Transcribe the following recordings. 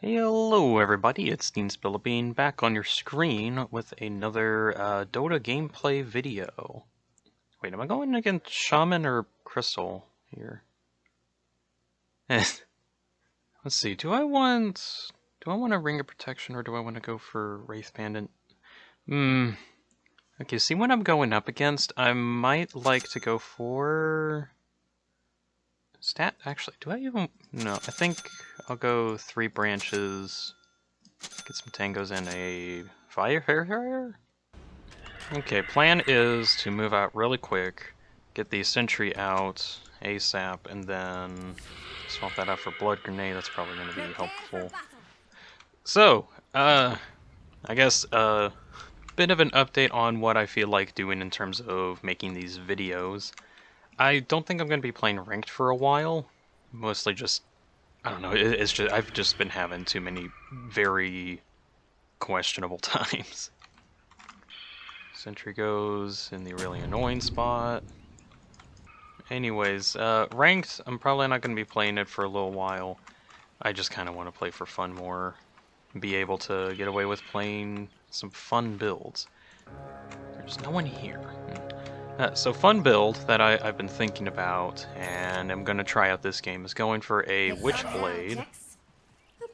Hello everybody, it's Philippine back on your screen with another Dota gameplay video. Wait, am I going against Shaman or Crystal here? Let's see, do I want a Ring of Protection or do I want to go for Wraith Bandit? Okay, see what I'm going up against, I might like to go for... Actually, do I even... No, I think I'll go 3 branches... Get some tangos and a fire. Okay, plan is to move out really quick, get the sentry out ASAP, and then swap that out for blood grenade. That's probably going to be helpful. So, I guess a bit of an update on what I feel like doing in terms of making these videos. I don't think I'm going to be playing ranked for a while. Mostly just, I don't know, it's just I've just been having too many very questionable times. Sentry goes in the really annoying spot. Anyways, ranked, I'm probably not going to be playing it for a little while. I just kind of want to play for fun more. Be able to get away with playing some fun builds. There's no one here. So fun build that I've been thinking about, and I'm going to try out this game, is going for a Witchblade,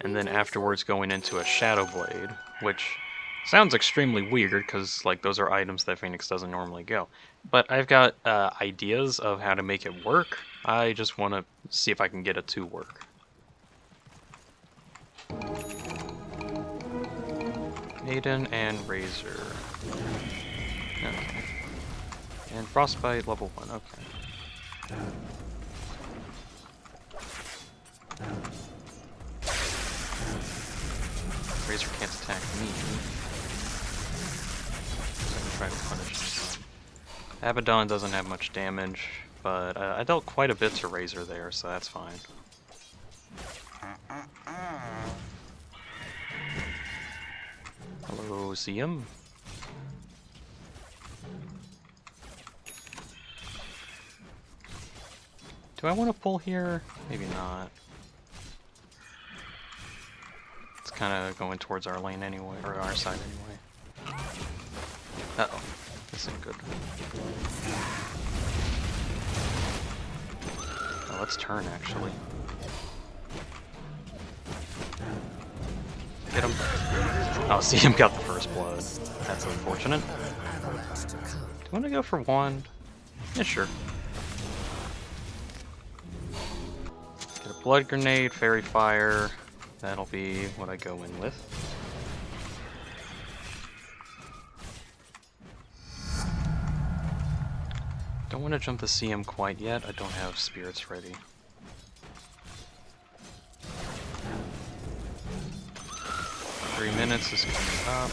and then afterwards going into a Shadowblade, which sounds extremely weird, because like those are items that Phoenix doesn't normally go. But I've got ideas of how to make it work. I just want to see if I can get it to work. Maiden and Razor. Okay. And Frostbite level 1, okay. Razor can't attack me. So I can try to punish him. Abaddon doesn't have much damage, but I dealt quite a bit to Razor there, so that's fine. Hello, CM. Do I want to pull here? Maybe not. It's kind of going towards our lane anyway, or our side anyway. Uh-oh. This ain't good. Oh, let's turn, actually. Get him. Oh, see him got the first blood. That's unfortunate. Do you want to go for wand? Yeah, sure. Get a blood grenade, fairy fire. That'll be what I go in with. Don't want to jump the CM quite yet. I don't have spirits ready. Three minutes is coming up.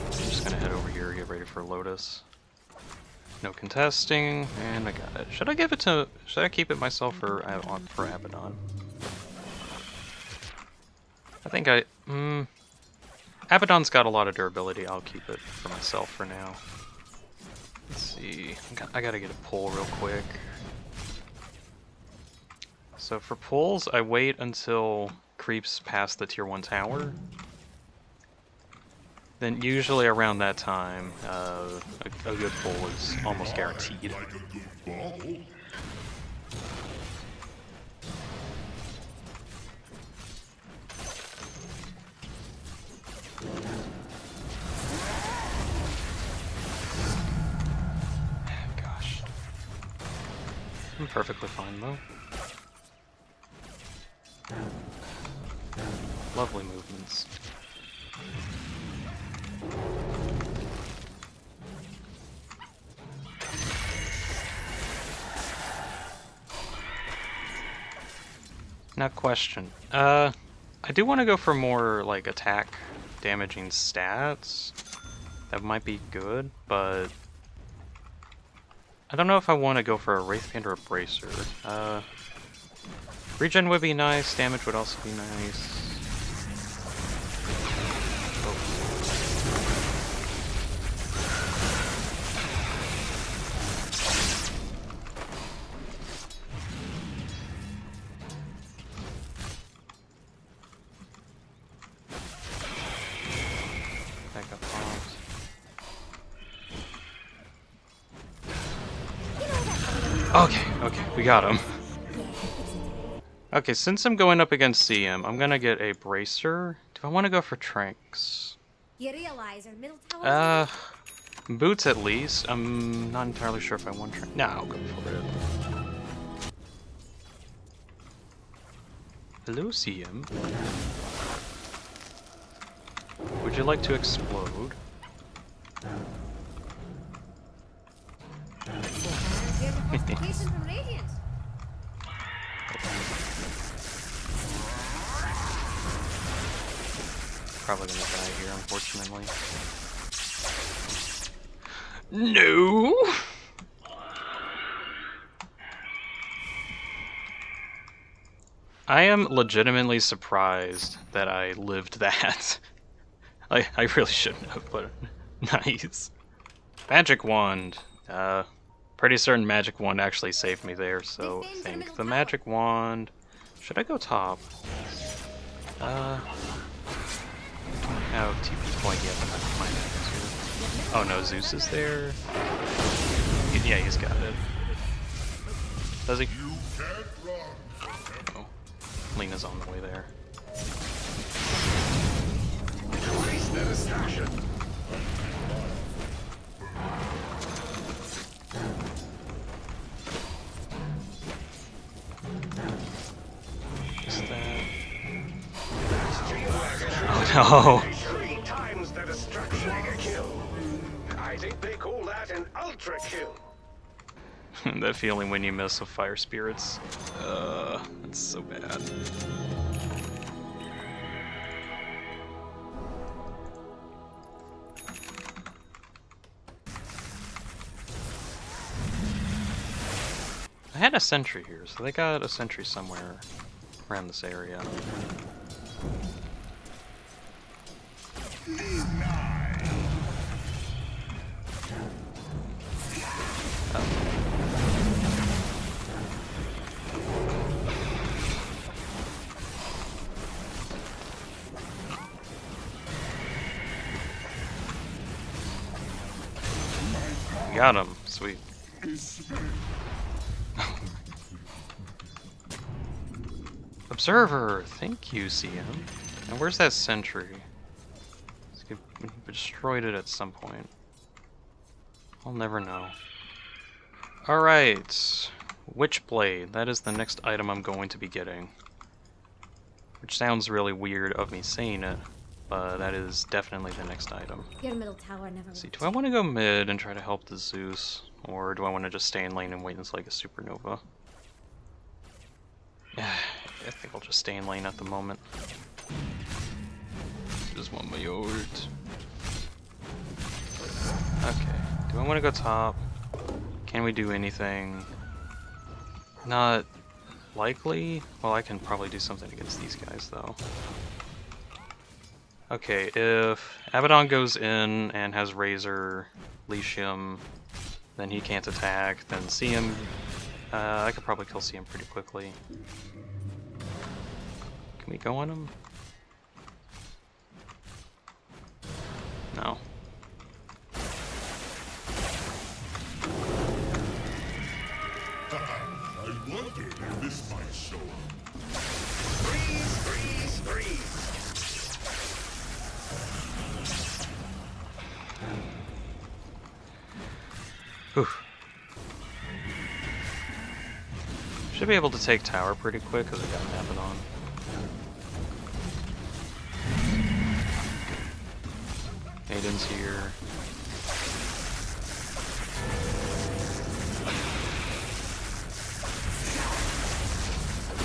I'm just gonna head over here, get ready for Lotus. No contesting, and I got it. Should I keep it myself or for Abaddon? I think Abaddon's got a lot of durability. I'll keep it for myself for now. Let's see. I gotta get a pull real quick. So for pulls, I wait until creeps past the tier 1 tower. Then usually around that time, a good pull is almost guaranteed. Gosh. I'm perfectly fine though. Lovely movements. Now question. I do want to go for more like attack damaging stats. That might be good, but I don't know if I want to go for a Wraith Band or a Bracer. Regen would be nice, damage would also be nice. Okay, we got him. Okay, since I'm going up against CM, I'm gonna get a Bracer. Do I want to go for Tranks? You realize our middle tower Boots at least. I'm not entirely sure if I want Tranks. Nah, I'll go for it. Hello, CM. Would you like to explode? from Radiant. Probably gonna die here, unfortunately. No! I am legitimately surprised that I lived that. I really shouldn't have, but nice. Magic Wand. Pretty certain Magic Wand actually saved me there, so I think the Magic Wand... Should I go top? I don't have TP point yet, but I have my Zeus. Oh no, Zeus is there? Yeah, he's got it. Does he? Oh, Lena's on the way there. Is that... Oh no! 3 times the destruction in a kill. I think they call that an ultra kill. That feeling when you miss with fire spirits. That's so bad. I had a sentry here, so they got a sentry somewhere around this area. Got him. Sweet. Observer! Thank you, CM. And where's that sentry? We destroyed it at some point. I'll never know. Alright. Witchblade. That is the next item I'm going to be getting. Which sounds really weird of me saying it, but that is definitely the next item. Your middle tower never. Let's see, do I want to go mid and try to help the Zeus? Or do I want to just stay in lane and wait until I get supernova? I think I'll just stay in lane at the moment. Just want my ult. Okay, do I want to go top? Can we do anything? Not likely? Well, I can probably do something against these guys, though. Okay, if Abaddon goes in and has Razor, Lycium, then he can't attack, then CM... I could probably kill CM pretty quickly. Can we go on him? No. I wondered if this might show up. Freeze, freeze, freeze. Whew. Should be able to take tower pretty quick because I got an Abaddon. Maiden's here.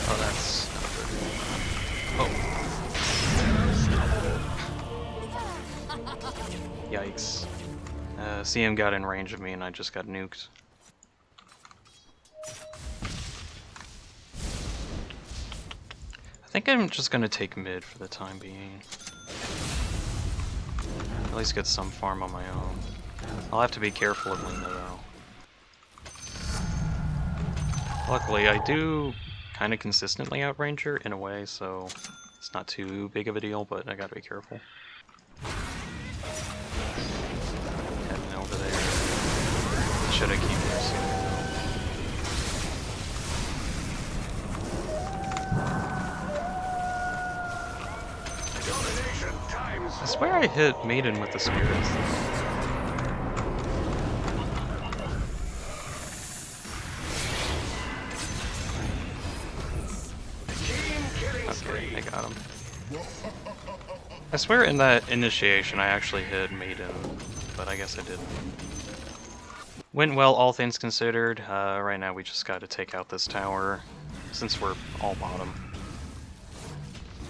Oh, that's not good. Oh. Yikes. CM got in range of me and I just got nuked. I think I'm just gonna take mid for the time being. At least get some farm on my own. I'll have to be careful of Lena though. Luckily I do kind of consistently outrange her in a way, so it's not too big of a deal, but I gotta be careful. Heading over there. Should I keep her sooner though? I swear I hit Maiden with the spirits. Okay, I got him. I swear in that initiation I actually hit Maiden, but I guess I didn't. Went well, all things considered. Right now we just gotta take out this tower, since we're all bottom.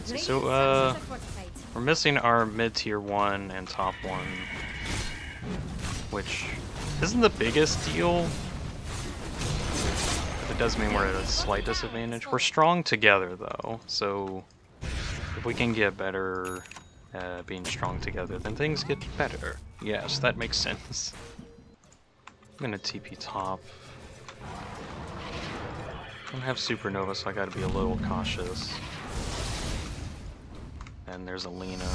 So, we're missing our mid-tier 1 and top 1, which isn't the biggest deal. It does mean we're at a slight disadvantage. We're strong together, though, so if we can get better being strong together, then things get better. Yes, that makes sense. I'm gonna TP top. I don't have Supernova, so I gotta be a little cautious. And there's a Lena.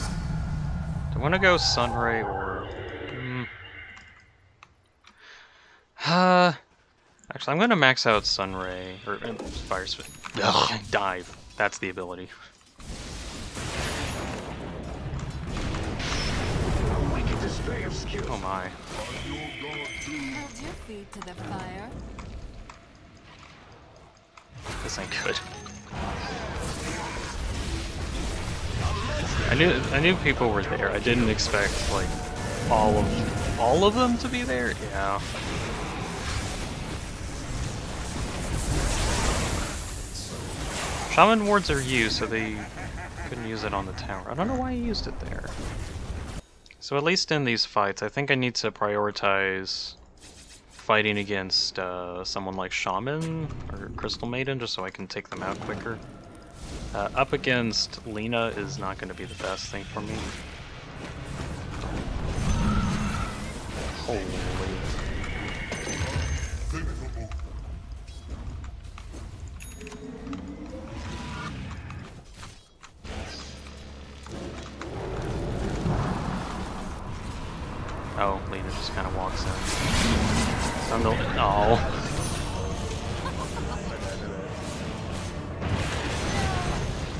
Do I want to go Sunray or... Actually, I'm gonna max out Sunray, or Fire Spit. Dive. That's the ability. Oh my. Hold your feet to the fire. This ain't good. I knew people were there. I didn't expect like all of them to be there. Yeah. Shaman wards are used, so they couldn't use it on the tower. I don't know why he used it there. So at least in these fights, I think I need to prioritize fighting against someone like Shaman or Crystal Maiden, just so I can take them out quicker. Up against Lena is not going to be the best thing for me. Holy. Oh, Lena just kind of walks in. Oh.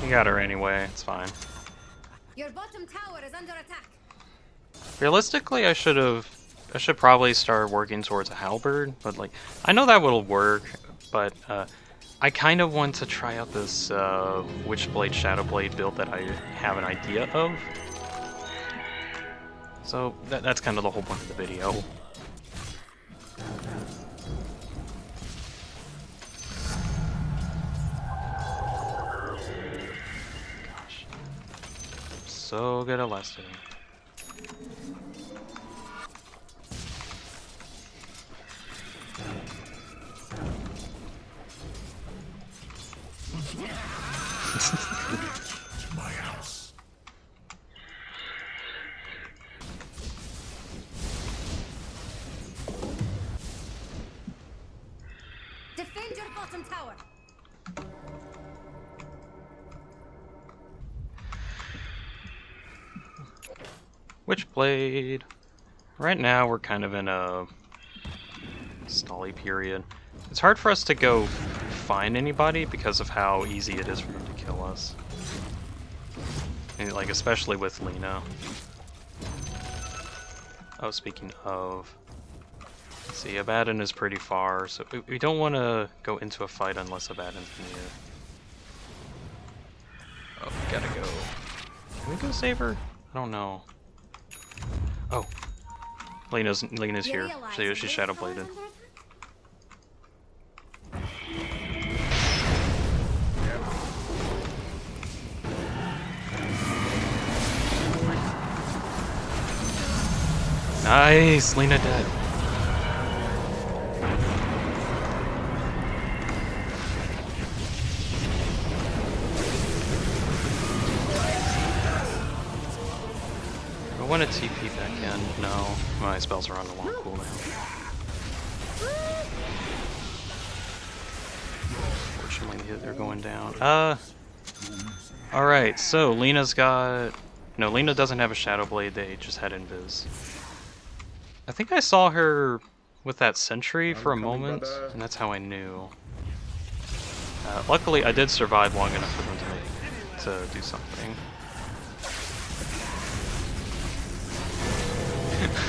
You got her anyway, it's fine. Your bottom tower is under attack. Realistically, I should probably start working towards a halberd, but like, I know that will work, but I kind of want to try out this Witchblade Shadowblade build that I have an idea of. So that's kind of the whole point of the video. Gosh. So good at last hitting. To my house. Defend your bottom tower. Witchblade. Right now we're kind of in a stally period. It's hard for us to go find anybody because of how easy it is for them to kill us. And like especially with Lena. Oh, speaking of, see, Abaddon is pretty far, so we don't want to go into a fight unless Abaddon's near. Oh, we gotta go. Can we go save her? I don't know. Oh, Lena's here. She's Shadowbladed. Nice, Lena dead. I want to TP back in. No, my spells are on a long cooldown. Fortunately, they're going down. Alright, so Lena's got... No, Lena doesn't have a Shadow Blade, they just had Invis. I think I saw her with that sentry for a moment, and that's how I knew. Luckily, I did survive long enough for them to do something.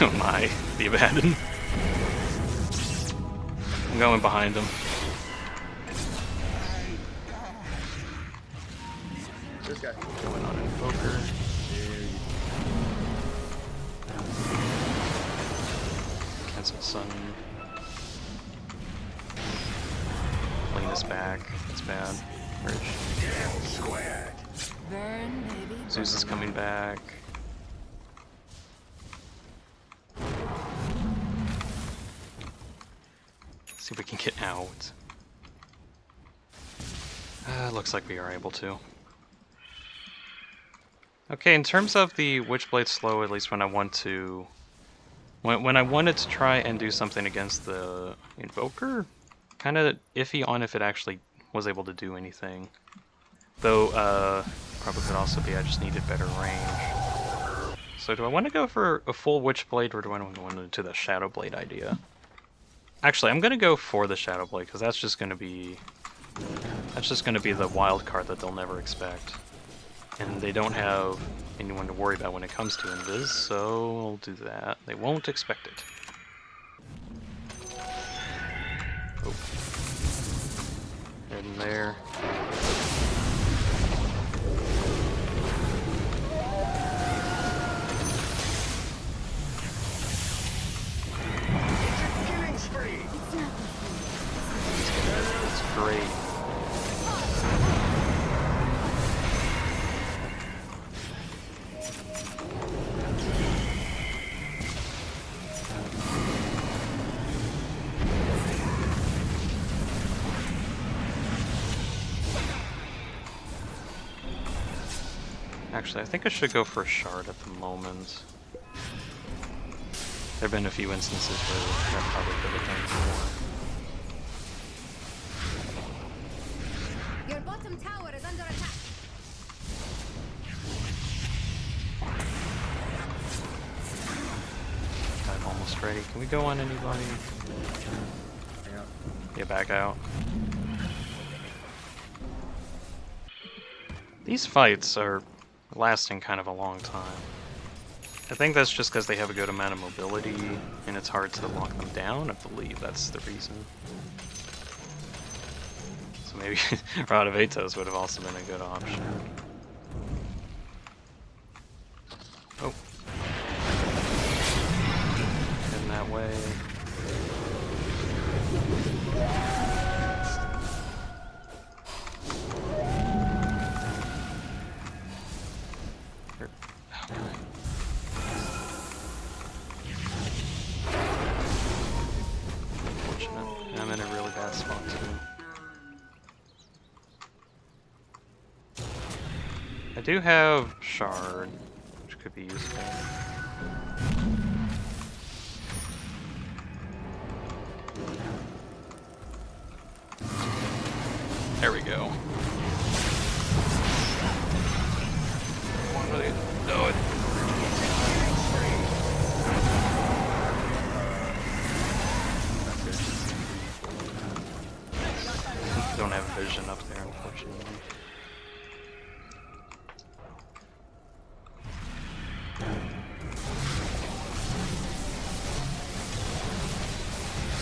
Oh my, the Abaddon. I'm going behind him. This guy. Going on Invoker. Cancel Sun. Lean us back. That's bad. Squared. Burn, baby. Zeus is coming back. See if we can get out. Looks like we are able to. Okay, in terms of the Witchblade slow, at least when I want to... When I wanted to try and do something against the Invoker, kind of iffy on if it actually was able to do anything. Though, probably could also be I just needed better range. So do I want to go for a full Witchblade, or do I want to go into the Shadowblade idea? Actually, I'm gonna go for the Shadowblade, because that's just gonna be the wild card that they'll never expect. And they don't have anyone to worry about when it comes to Invis, so we'll do that. They won't expect it. Oh. Head in there. Killing spree. That's great. Actually, I think I should go for a shard at the moment. There have been a few instances where that probably could have done more. Your bottom tower is under attack. I'm almost ready. Can we go on anybody? Hang out. Yeah, back out. These fights are lasting kind of a long time. I think that's just because they have a good amount of mobility, and it's hard to lock them down. I believe that's the reason. So maybe Rod of Atos would have also been a good option. Oh. Heading that way. I'm in a really bad spot too. I do have Shard, which could be useful. There we go. Really? No, don't have vision up there, unfortunately.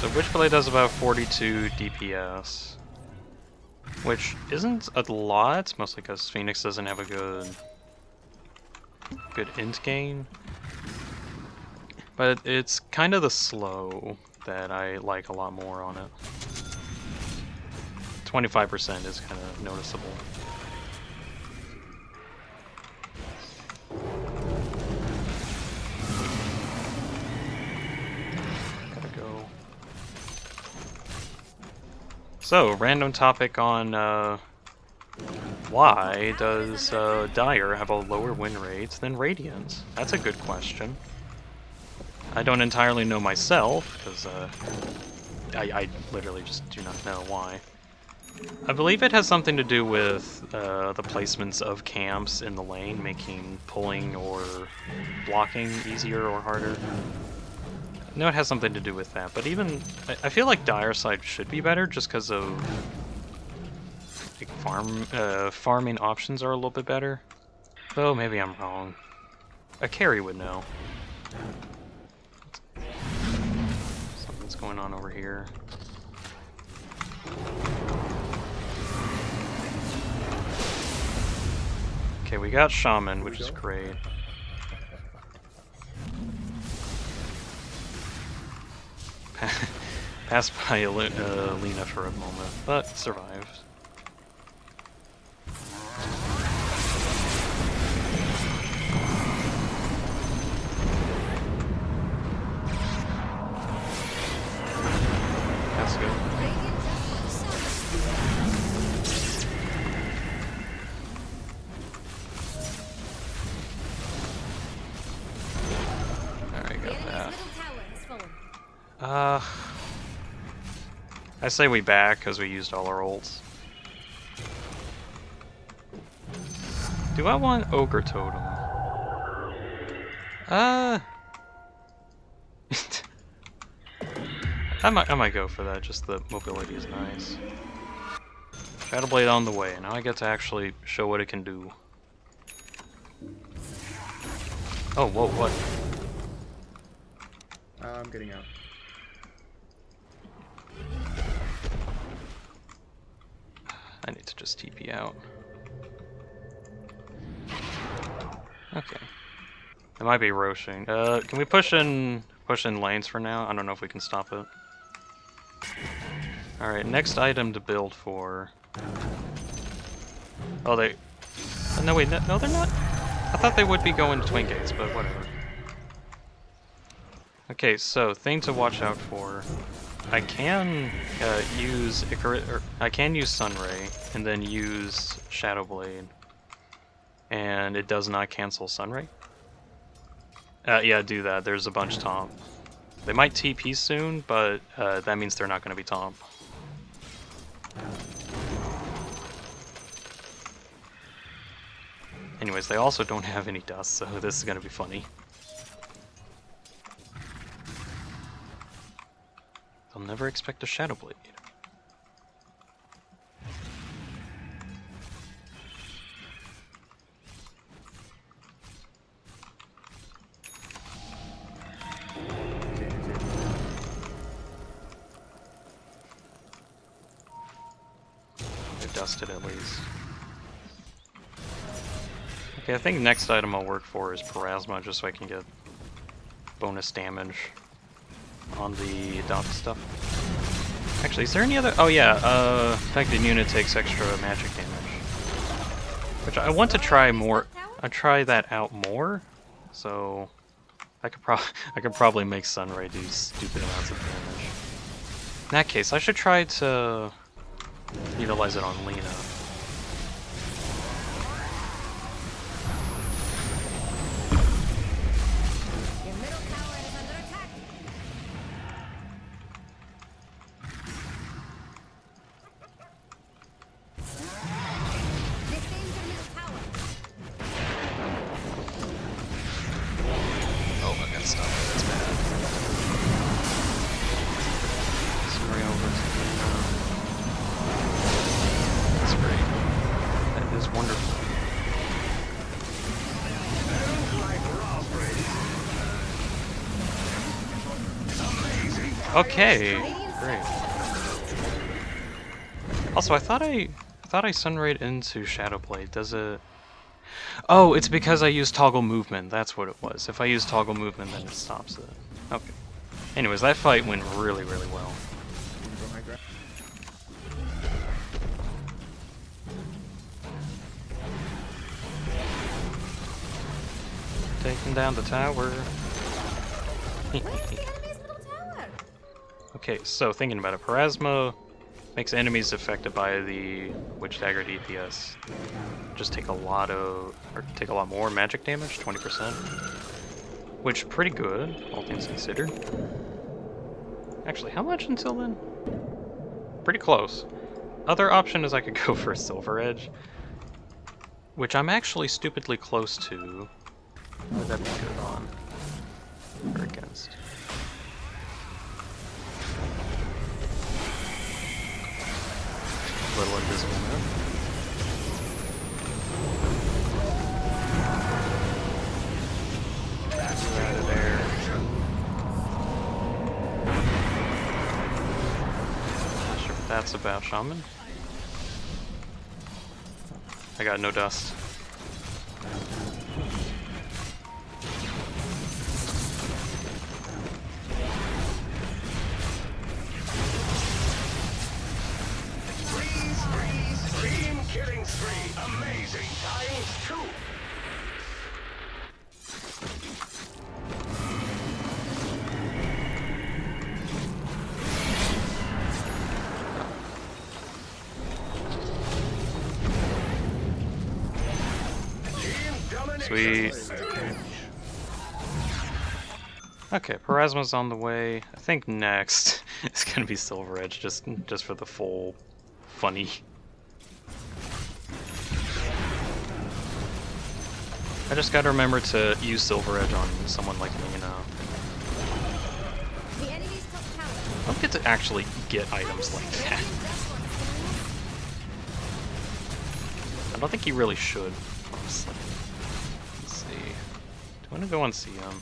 So Witchblade does about 42 DPS, which isn't a lot, mostly because Phoenix doesn't have a good int gain. But it's kind of the slow that I like a lot more on it. 25% is kind of noticeable. Gotta go. So, random topic on why does Dire have a lower win rate than Radiant? That's a good question. I don't entirely know myself, because I literally just do not know why. I believe it has something to do with the placements of camps in the lane, making pulling or blocking easier or harder. I know it has something to do with that, but even I feel like Dire side should be better just because of like farming options are a little bit better. Though maybe I'm wrong. A carry would know. here. Okay, we got Shaman, which is great. Passed by Lena for a moment, but survived. Let's go. Alright, The got enemy's that. middle tower has fallen. I say we back because we used all our ults. Do I want Ogre Totem? I might go for that, just the mobility is nice. Shadowblade on the way, now I get to actually show what it can do. Oh, whoa, what? I'm getting out. I need to just TP out. Okay. It might be roshing. Can we push in lanes for now? I don't know if we can stop it. Alright, next item to build for. Oh, they... no, wait, no, they're not. I thought they would be going to Twin Gates, but whatever. Okay, so, thing to watch out for. I can use occurrence, or I can use Sunray, and then use Shadowblade. And it does not cancel Sunray. Yeah, do that. There's a bunch top. They might TP soon, but that means they're not going to be top. Anyways, they also don't have any dust, so this is going to be funny. They'll never expect a Shadowblade. They're dusted at least. Okay, I think next item I'll work for is Parasma, just so I can get bonus damage on the Dota stuff. Actually, is there any other... oh yeah, affected unit takes extra magic damage. Which I want to try more... I try that out more, so... I could probably make Sunray do stupid amounts of damage. In that case, I should try to utilize it on Lena. Your middle tower is under attack. Defend your middle tower. Oh, I gotta stop it. That's bad. Sunray over to Lena. That's great. That is wonderful. Okay, great. Also, I thought I Sunrayed into Shadowblade. Does it? Oh, it's because I used toggle movement. That's what it was. If I use toggle movement, then it stops it. Okay. Anyways, that fight went really, really well. Go high ground. Taking down the tower. Where's the enemy's middle tower? Okay, so thinking about it, Parasma makes enemies affected by the Witch Dagger DPS just take a lot more magic damage, 20%, which pretty good, all things considered. Actually, how much until then? Pretty close. Other option is I could go for a Silver Edge, which I'm actually stupidly close to. What would that be good on? Or against? Little invisible man. Out of there. that's about, Shaman. I got no dust. Team killing spree. Amazing. ×2. Team domination. Sweet. Okay, Parasma's on the way. I think next it's gonna be Silver Edge, just for the full funny. I just gotta remember to use Silver Edge on someone like me, you know. The enemy's top tower. I don't get to actually get items like that. I don't think you really should, honestly. Let's see. Do I want to go on CM?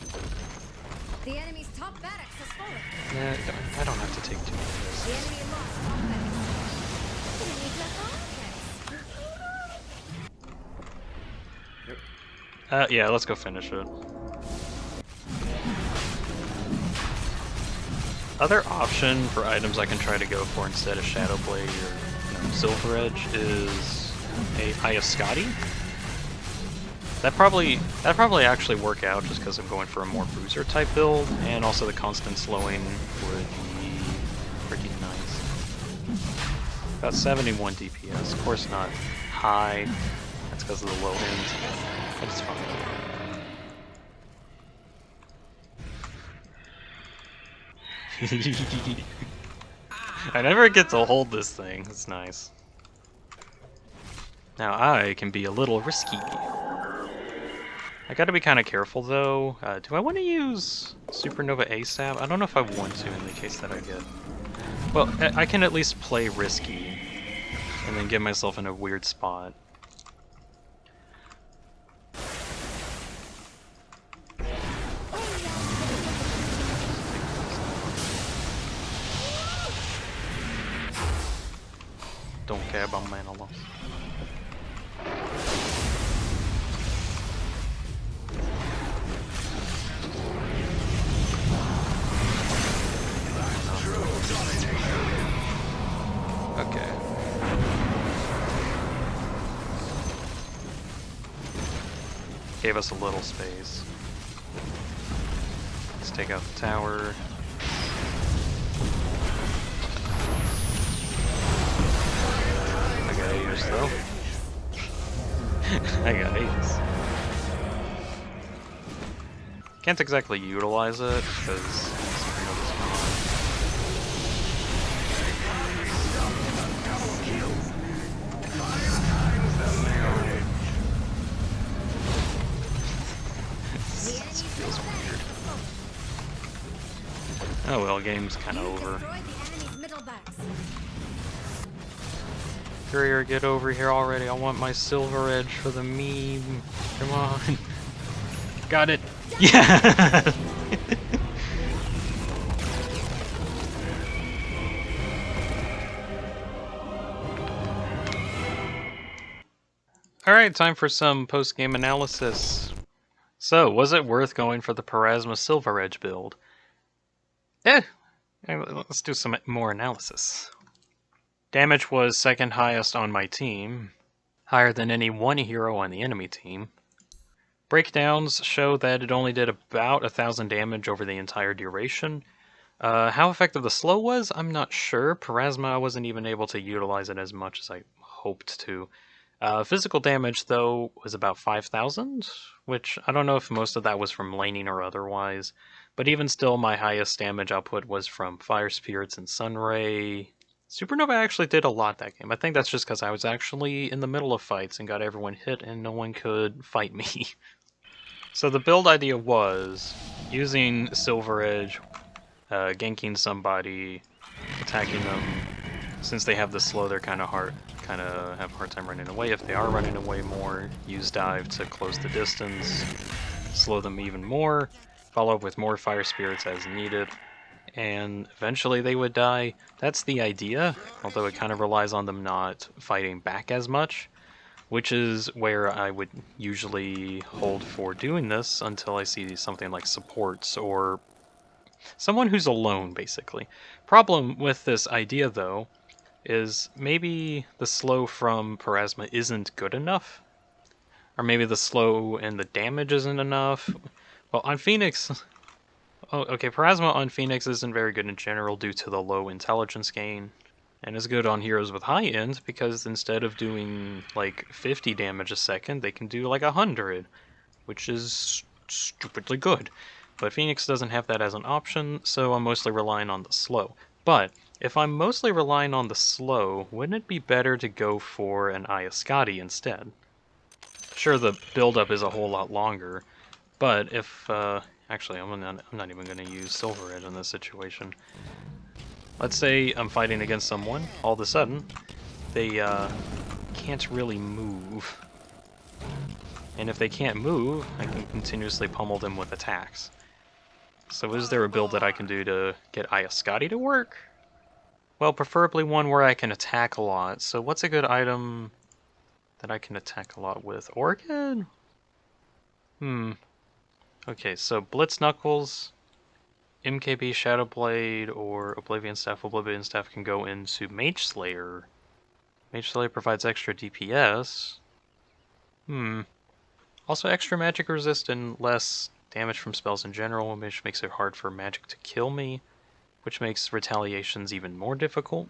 The enemy's top barracks has fallen. Yeah, I don't have to take too The many risks. enemy lost top barracks. You need to focus. Yeah, let's go finish it. Other option for items I can try to go for instead of Shadow Blade or Silver Edge is a Iascati. That probably actually work out just because I'm going for a more bruiser type build, and also the constant slowing would be pretty nice. About 71 DPS, of course not high. That's because of the low end, but it's fine. I never get to hold this thing. It's nice. Now I can be a little risky. I gotta be kind of careful though. Do I want to use Supernova ASAP? I don't know if I want to in the case that I get. Well, I can at least play risky and then get myself in a weird spot. Don't care about mana loss. Okay. Gave us a little space. Let's take out the tower. I got Aegis though. I got Aegis. Can't exactly utilize it because Supernova's This feels weird. Oh well, game's kind of over. Destroy the enemy's middle barracks. Courier, get over here already. I want my Silver Edge for the meme. Come on. Got it. Yeah. Alright, time for some post-game analysis. So, was it worth going for the Parasma Silver Edge build? Let's do some more analysis. Damage was second highest on my team, higher than any one hero on the enemy team. Breakdowns show that it only did about 1,000 damage over the entire duration. How effective the slow was, I'm not sure. Parasma, I wasn't even able to utilize it as much as I hoped to. Physical damage, though, was about 5,000, which I don't know if most of that was from laning or otherwise. But even still, my highest damage output was from Fire Spirits and Sunray. Supernova actually did a lot that game. I think that's just because I was actually in the middle of fights and got everyone hit and no one could fight me. So the build idea was using Silver Edge, ganking somebody, attacking them. Since they have the slow, they're kind of have a hard time running away. If they are running away more, use dive to close the distance, slow them even more, follow up with more Fire Spirits as needed, and eventually they would die. That's the idea, although it kind of relies on them not fighting back as much, which is where I would usually hold for doing this until I see something like supports or someone who's alone, basically. Problem with this idea, though, is maybe the slow from Parasma isn't good enough, or maybe the slow and the damage isn't enough. Well, on Phoenix... Oh, okay, Parasma on Phoenix isn't very good in general due to the low intelligence gain, and is good on heroes with high end because instead of doing like 50 damage a second, they can do like 100, which is stupidly good. But Phoenix doesn't have that as an option, so I'm mostly relying on the slow. But if I'm mostly relying on the slow, wouldn't it be better to go for an Iascati instead? Sure, the build-up is a whole lot longer, but if... actually, I'm not even going to use Silver Edge in this situation. Let's say I'm fighting against someone, all of a sudden, they can't really move. And if they can't move, I can continuously pummel them with attacks. So is there a build that I can do to get Iascati to work? Well, preferably one where I can attack a lot. So what's a good item that I can attack a lot with? Orchid? Okay, so Blitz Knuckles, MKB Shadow Blade, or Oblivion Staff. Oblivion Staff can go into Mage Slayer. Mage Slayer provides extra DPS. Also extra magic resist and less damage from spells in general, which makes it hard for magic to kill me, which makes retaliations even more difficult.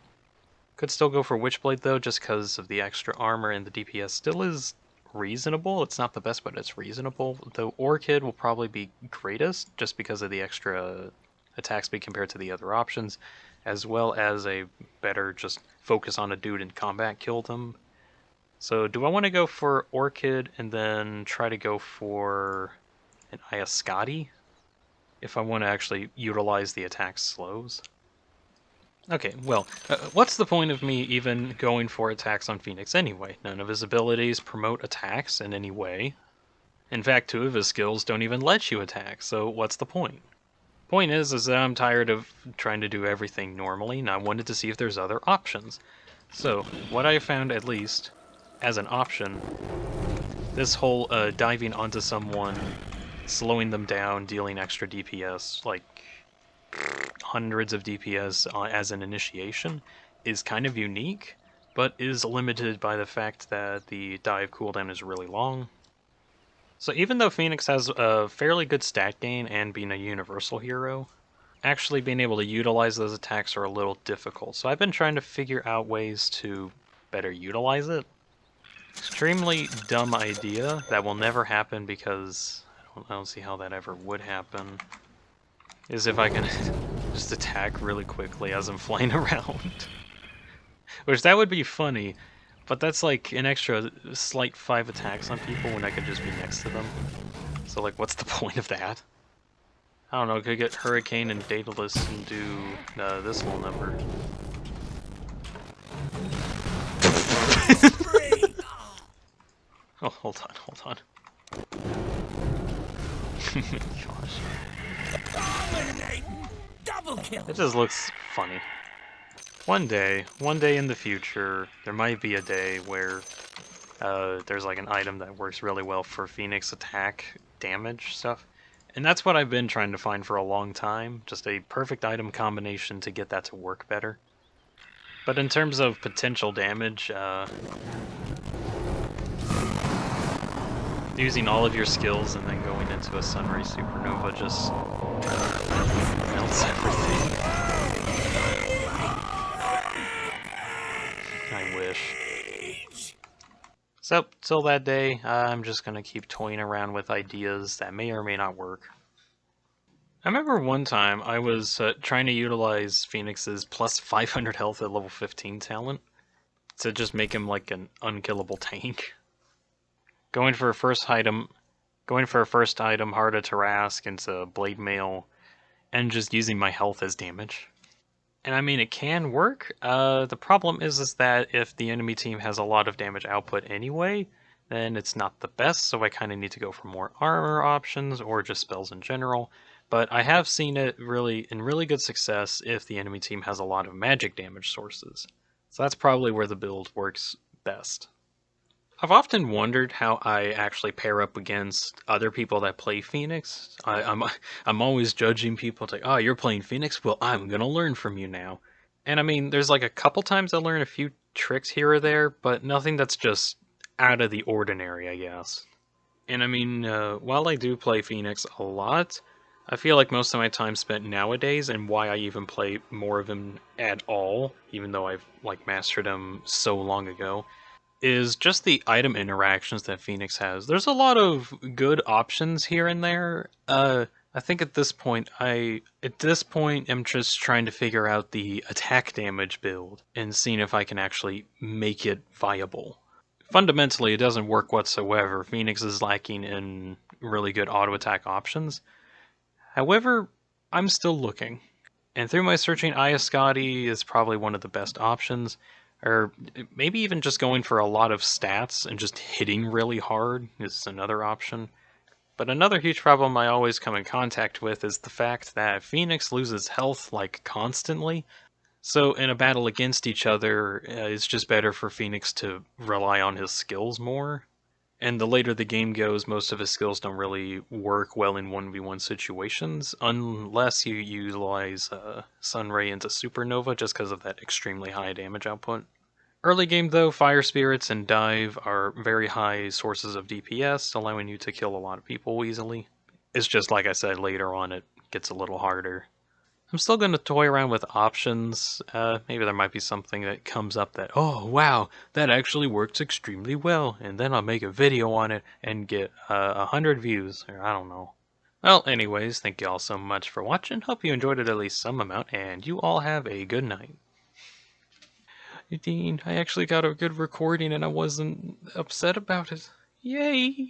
Could still go for Witchblade though, just because of the extra armor, and the DPS still is reasonable. It's not the best, but it's reasonable. Though Orchid will probably be greatest, just because of the extra attack speed compared to the other options, as well as a better just focus on a dude in combat, kill them. So do I want to go for Orchid and then try to go for an Iascati if I want to actually utilize the attack slows? Okay, well, what's the point of me even going for attacks on Phoenix anyway? None of his abilities promote attacks in any way. In fact, 2 of his skills don't even let you attack, so what's the point? Point is that I'm tired of trying to do everything normally, and I wanted to see if there's other options. So, what I found, at least, as an option, this whole diving onto someone, slowing them down, dealing extra DPS, like hundreds of DPS as an initiation, is kind of unique, but is limited by the fact that the dive cooldown is really long. So even though Phoenix has a fairly good stat gain and being a universal hero, actually being able to utilize those attacks are a little difficult. So I've been trying to figure out ways to better utilize it. Extremely dumb idea that will never happen because I don't see how that ever would happen. Is if I can just attack really quickly as I'm flying around. Which that would be funny, but that's like an extra slight 5 attacks on people when I could just be next to them. So like, what's the point of that? I don't know, I could get Hurricane and Daedalus and do this whole number. Oh, hold on. Gosh. It just looks funny. One day in the future, there might be a day where there's like an item that works really well for Phoenix attack damage stuff. And that's what I've been trying to find for a long time, just a perfect item combination to get that to work better. But in terms of potential damage, using all of your skills and then going into a Sunray Supernova just melts everything. I wish. So, till that day, I'm just gonna keep toying around with ideas that may or may not work. I remember one time I was trying to utilize Phoenix's plus 500 health at level 15 talent to just make him like an unkillable tank. Going for a first item, Heart of Tarask into Blade Mail, and just using my health as damage. And I mean, it can work. The problem is that if the enemy team has a lot of damage output anyway, then it's not the best, so I kind of need to go for more armor options or just spells in general. but I have seen it really in really good success if the enemy team has a lot of magic damage sources. So that's probably where the build works best. I've often wondered how I actually pair up against other people that play Phoenix. I'm always judging people like, oh, you're playing Phoenix? Well, I'm gonna learn from you now. And I mean, there's like a couple times I learn a few tricks here or there, but nothing that's just out of the ordinary, I guess. And I mean, while I do play Phoenix a lot, I feel like most of my time spent nowadays, and why I even play more of him at all, even though I've like mastered him so long ago, is just the item interactions that Phoenix has. There's a lot of good options here and there. I think at this point am just trying to figure out the attack damage build and seeing if I can actually make it viable. Fundamentally, it doesn't work whatsoever. Phoenix is lacking in really good auto attack options. However, I'm still looking. And through my searching, Iascati is probably one of the best options. Or maybe even just going for a lot of stats and just hitting really hard is another option. But another huge problem I always come in contact with is the fact that Phoenix loses health like constantly. So in a battle against each other, it's just better for Phoenix to rely on his skills more. And the later the game goes, most of his skills don't really work well in 1v1 situations, unless you utilize Sunray into Supernova just because of that extremely high damage output. Early game though, Fire Spirits and Dive are very high sources of DPS, allowing you to kill a lot of people easily. It's just like I said, later on it gets a little harder. I'm still going to toy around with options. Maybe there might be something that comes up that, oh wow, that actually works extremely well, and then I'll make a video on it and get 100 views, or I don't know. Well, anyways, thank you all so much for watching. Hope you enjoyed it at least some amount, and you all have a good night. Dean, I actually got a good recording and I wasn't upset about it. Yay!